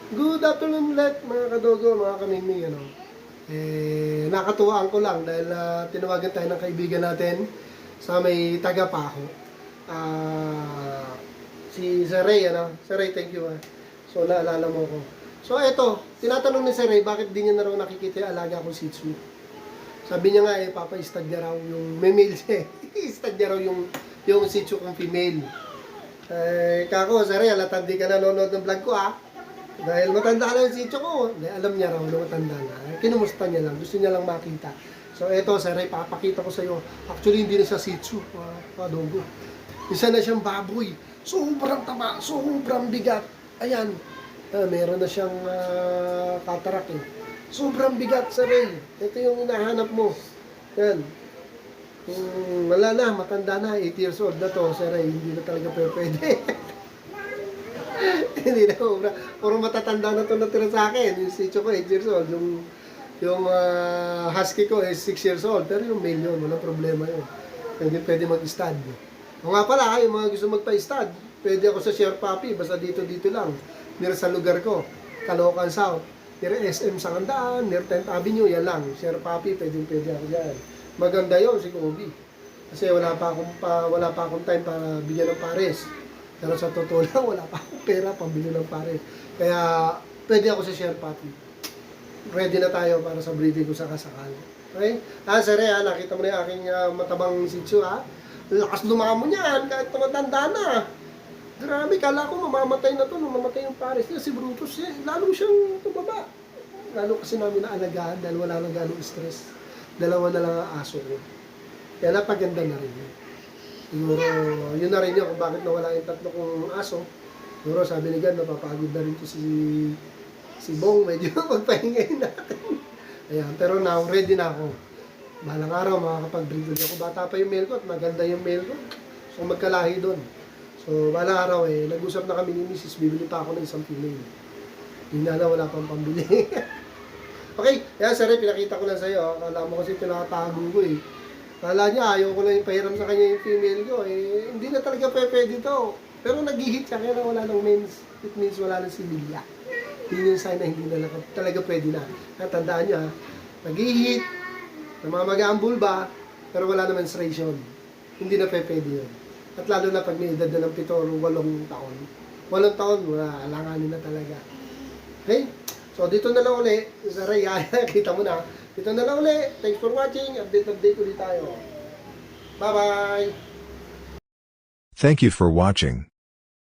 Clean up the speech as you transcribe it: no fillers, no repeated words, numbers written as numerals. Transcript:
Good afternoon ulit mga kadogo, mga kamimi, nakatuwaan ko lang dahil tinawagan tayo ng kaibigan natin sa may Tagapaho. Si Sir Ray, Sir Ray, thank you. So, naalala mo ko. So, eto, tinatanong ni Sir Ray, bakit di niya na raw nakikita yung alaga kong Shih Tzu? Sabi niya nga, papa-stud niya raw yung, may male siya i-stud niya raw yung Shih Tzu kong female. Kako, Sir Ray, alatang di ka nanonood ng vlog ko, dahil matanda na yung sityo ko. Alam niya raw na matanda na. Kinumusta niya lang. Gusto niya lang makita. So, eto, Sir Ray, papakita ko sa iyo. Actually, hindi na siya Shih Tzu. Kadogo. Isa na siyang baboy. Sobrang tama. Sobrang bigat. Ayan. Meron na siyang cataract eh. Sobrang bigat, Sir Ray. Ito yung hinahanap mo. Yan. Wala na. Matanda na. 8 years old na to, Sir Ray. Hindi na talaga pwede. Hindi na ubra. Puro matatanda na ito natira sa akin. Yung sityo ko, 8 years old. Yung husky ko is 6 years old. Pero yung male yun, walang problema yun. Hindi pwede mag-stud. O nga pala, yung mga gusto magpa-stud, pwede ako sa Share Puppy. Basta dito lang. Near sa lugar ko. Caloocan South. Near SM Sangandaan, near 10th Avenue. Yan lang. Share Puppy, pwede ako dyan. Maganda yun si Kobe. Kasi wala pa akong time para bigyan ng pares. Pero sa totoo lang, wala pa akong pera pambili ng pare. Kaya, pwede ako sa Share Puppy. Ready na tayo para sa breeding ko sa kasakal. Okay? Sir, nakita mo na yung aking matabang Shih Tzu, Lakas lumamon yan, kahit matanda na. Grabe, kala ko mamamatay na to, mamamatay yung pares niya. Si Brutus, lalo siyang tumaba. Lalo kasi namin naalagaan dahil wala nang ganong stress. Dalawa na lang ang aso ko. Kaya napaganda na rin yun. Siguro, yun na rin yun kung bakit nawala yung tatlo kong aso. Siguro, sabi ni God, napapagod na rin to si Bong. Medyo magpahingayin natin. Ayan, pero now, ready na ako. Balang araw, makakapag-breed ulit ako. Bata pa yung male ko at maganda yung male ko. So, magkalahi doon. So, balang araw nag-usap na kami ni Mrs. Bibili pa ako ng isang female. Hindi na wala pang pambili. Okay, yan, Sir, pinakita ko lang sa'yo. Akala mo kasi pinakatago ko Kala niya, ayaw ko lang ipahiram sa kanya yung female ko. Hindi na talaga pwede to. Pero nag-hit siya, kaya wala ng mens. It means wala ng similya. Yun yung sign na hindi na talaga pwede na. Kaya tandaan niya, nag-hit, namamaga ang bulba, pero wala na menstruation. Hindi na pwede yun. At lalo na pag may edad na ng 7 o 8 taon. 8 taon, wala, alanganin na talaga. Okay? So, dito na lang uli. Sa Ray, kita mo na. Dito na lang uli. Thanks for watching. Update ulit tayo. Bye-bye! Thank you for watching.